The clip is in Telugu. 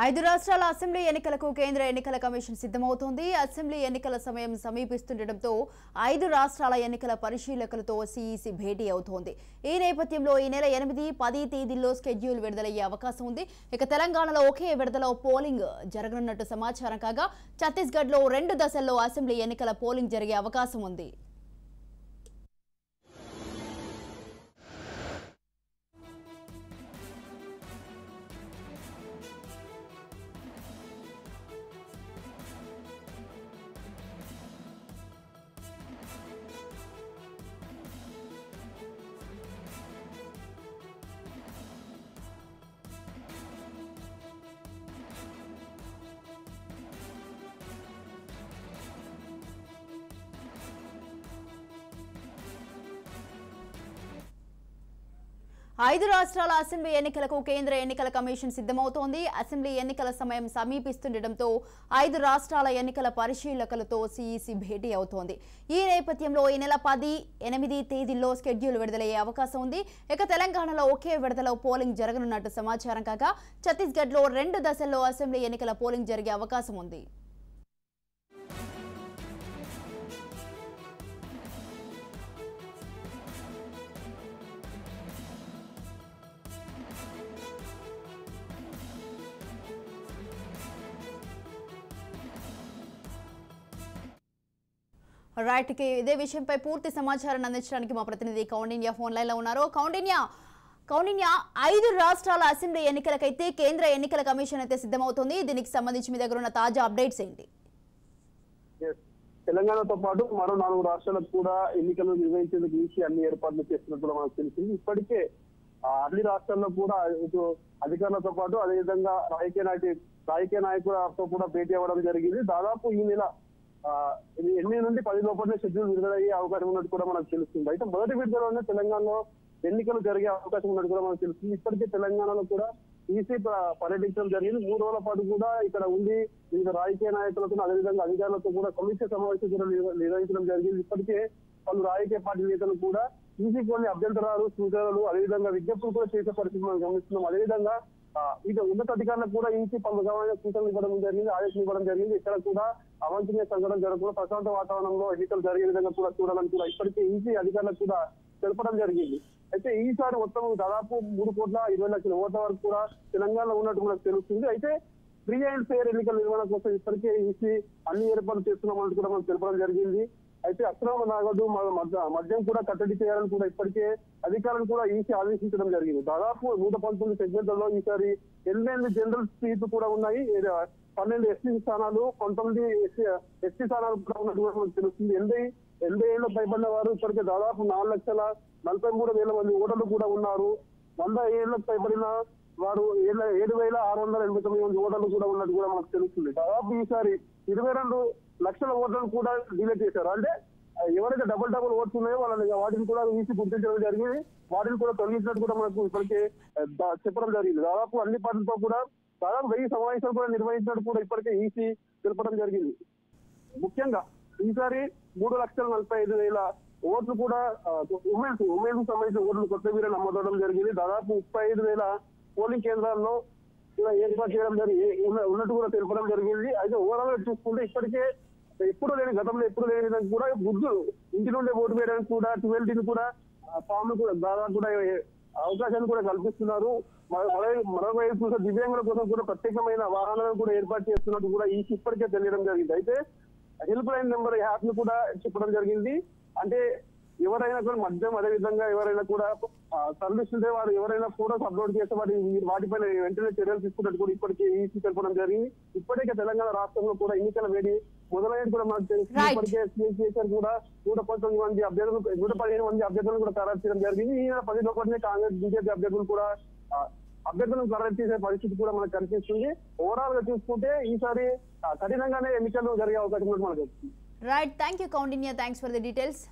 ఐదు రాష్ట్రాల అసెంబ్లీ ఎన్నికలకు కేంద్ర ఎన్నికల కమిషన్ సిద్ధమవుతోంది. అసెంబ్లీ ఎన్నికల సమయం సమీపిస్తుండటంతో ఐదు రాష్ట్రాల ఎన్నికల పరిశీలకులతో సీఈసీ భేటీ అవుతోంది. ఈ నేపథ్యంలో ఈ నెల 8, 10 తేదీల్లో స్కెడ్యూల్ విడుదలయ్యే అవకాశం ఉంది. ఇక తెలంగాణలో ఒకే విడతలో పోలింగ్ జరగనున్నట్టు సమాచారం కాగా ఛత్తీస్గఢ్లో 2 దశల్లో అసెంబ్లీ ఎన్నికల పోలింగ్ జరిగే అవకాశం ఉంది. ఐదు రాష్ట్రాల అసెంబ్లీ ఎన్నికలకు కేంద్ర ఎన్నికల కమిషన్ సిద్ధమవుతోంది. అసెంబ్లీ ఎన్నికల సమయం సమీపిస్తుండటంతో ఐదు రాష్ట్రాల ఎన్నికల పరిశీలకులతో సీఈసీ భేటీ అవుతోంది. ఈ నేపథ్యంలో ఈ నెల 10, 8 తేదీల్లో స్కెడ్యూల్ విడుదలయ్యే అవకాశం ఉంది. ఇక తెలంగాణలో ఒకే విడతలో పోలింగ్ జరగనున్నట్టు సమాచారం కాగా ఛత్తీస్గఢ్లో 2 దశల్లో అసెంబ్లీ ఎన్నికల పోలింగ్ జరిగే అవకాశం ఉంది. రైట్ కి ఇదే విషయంపై పూర్తి సమాచారాన్ని అందించడానికి మా ప్రతినిధి కౌండిన్య ఫోన్ లైన్ లో ఉన్నారు. కౌండిన్య 5 రాష్ట్రాల అసెంబ్లీ ఎన్నికలకైతే కేంద్ర ఎన్నికల కమిషన్ అయితే సిద్ధమవుతోంది. దీనికి సంబంధించి మీ దగ్గర ఉన్న తాజా అప్డేట్స్ ఏంటి? తెలంగాణతో పాటు మరో 4 రాష్ట్రాలకు కూడా ఎన్నికలు నిర్వహించేందుకు ఈసీ అన్ని ఏర్పాట్లు చేస్తున్నట్టు మనకు తెలిసింది. ఇప్పటికే అన్ని రాష్ట్రాల్లో కూడా అధికారులతో పాటు అదేవిధంగా రాజకీయ నాయకులతో కూడా భేటీ అవ్వడం జరిగింది. దాదాపు ఈ నెల 8 నుండి 10 లోపలనే షెడ్యూల్ విడుదలయ్యే అవకాశం ఉన్నట్టు కూడా మనకు తెలుస్తుంది. అయితే మొదటి విడతలోనే తెలంగాణలో ఎన్నికలు జరిగే అవకాశం ఉన్నట్టు కూడా మనకు తెలుస్తుంది. ఇప్పటికే తెలంగాణలో కూడా ఈసీ పర్యటించడం జరిగింది. 3 రోజుల పాటు కూడా ఇక్కడ ఉండి వివిధ రాజకీయ నాయకులతో అదేవిధంగా అధికారులతో కూడా సమీక్ష సమావేశం కూడా నిర్వహించడం జరిగింది. ఇప్పటికే పలు రాజకీయ పార్టీ నేతలు కూడా ఈసీ కొన్ని అభ్యంతరాలు, సూచనలు అదేవిధంగా విజ్ఞప్తులు కూడా చేసే పరిస్థితి మనం గమనిస్తున్నాం. అదేవిధంగా ఇక ఉన్నతాధికారులకు కూడా ఈసీ పలు సూచనలు ఇవ్వడం జరిగింది, ఆదేశం ఇవ్వడం జరిగింది. ఇక్కడ కూడా అవాంఛనీయ సంఘటన జరగకుండా ప్రశాంత వాతావరణంలో ఎన్నికలు జరిగే విధంగా కూడా చూడాలని కూడా ఇప్పటికే ఈసీ అధికారులకు కూడా తెలపడం జరిగింది. అయితే ఈసారి మొత్తం దాదాపు 3,20,00,000 ఓట్ల వరకు కూడా తెలంగాణలో ఉన్నట్టు మనకు తెలుస్తుంది. అయితే ఫ్రీ అండ్ ఫెయిర్ ఎన్నికల నిర్వహణ కోసం ఇప్పటికే ఈసీ అన్ని ఏర్పాట్లు చేస్తున్నామన్నట్టు కూడా మనకు తెలపడం జరిగింది. అయితే అక్రమ నగదు మద్యం కూడా కట్టడి చేయాలని కూడా ఇప్పటికే అధికారులను కూడా ఈసీ ఆదేశించడం జరిగింది. దాదాపు 119 సెగ్మెంట్లలో ఈసారి 88 జనరల్ సీట్లు కూడా ఉన్నాయి. 12 ఎస్సీ స్థానాలు, 19 ఎస్టీ స్థానాలు కూడా ఉన్నట్టు మనకు తెలుస్తుంది. 80 ఏళ్ల పైబడిన వారు ఇప్పటికే దాదాపు 4,43,000 మంది ఓటర్లు కూడా ఉన్నారు. 100 ఏళ్లకు పైబడిన వారు 7,689 మంది ఓటర్లు కూడా ఉన్నట్టు కూడా మనకు తెలుస్తుంది. దాదాపు ఈసారి 22 లక్షల ఓట్లను కూడా డిలే చేశారు. అంటే ఎవరైతే డబుల్ ఓట్స్ ఉన్నాయో వాటిని కూడా ఈసీ గుర్తించడం జరిగింది. వాటిని కూడా తొలగించినట్టు కూడా మనకు ఇప్పటికే చెప్పడం జరిగింది. దాదాపు అన్ని పార్టీలతో కూడా దాదాపు 1000 సమావేశాలు కూడా నిర్వహించినట్టు కూడా ఇప్పటికే ఈసీ తెలపడం జరిగింది. ముఖ్యంగా ఈసారి 3,45,000 ఓట్లు కూడా ఉమెన్స్ సంబంధించిన ఓట్లు కొత్త వీరే నమోదవడం జరిగింది. దాదాపు 35,000 పోలింగ్ కేంద్రాల్లో ఏర్పాటు చేయడం ఉన్నట్టు కూడా తెలపడం జరిగింది. అయితే ఓవరాల్ గా చూసుకుంటే ఇప్పటికే గతంలో ఎప్పుడు లేని విధంగా కూడా వృద్ధులు ఇంటి నుండి ఓటు వేయడానికి కూడా 12 కూడా ఫామ్ కూడా దాదాపు కూడా అవకాశాన్ని కూడా కల్పిస్తున్నారు. మరోవైపు చూసే దివ్యాంగుల కోసం కూడా ప్రత్యేకమైన వాహనాలను కూడా ఏర్పాటు చేస్తున్నట్టు కూడా ఈ ఇప్పటికే తెలియడం జరిగింది. అయితే హెల్ప్ లైన్ నెంబర్ యాప్ ను కూడా చెప్పడం జరిగింది. అంటే ఎవరైనా కూడా మద్యం అదేవిధంగా ఎవరైనా కూడా సర్వీస్ ఉంటే వారు ఎవరైనా ఫోటోస్ అప్లోడ్ చేస్తే వాటిపైన వెంటనే చర్యలు తీసుకున్నట్టు కూడా ఇప్పటికే ఈసీ తెలపడం జరిగింది. ఇప్పటికే తెలంగాణ రాష్ట్రంలో కూడా ఎన్నికల వేడి మొదలైనది కూడా మనకు తెలుస్తుంది. ఇప్పటికే కేసీఆర్ కూడా 115 మంది అభ్యర్థులను కూడా ఖరారు చేయడం జరిగింది. ఈ నెల 10 లోపలనే కాంగ్రెస్ బీజేపీ అభ్యర్థులను ఖరారు చేసే పరిస్థితి కూడా మనకు కనిపిస్తుంది. ఓవరాల్ గా చూసుకుంటే ఈసారి కఠినంగానే ఎన్నికలు జరిగే అవకాశం కూడా మనకు వస్తుంది. Right, thank you Kaundinya, thanks for the details.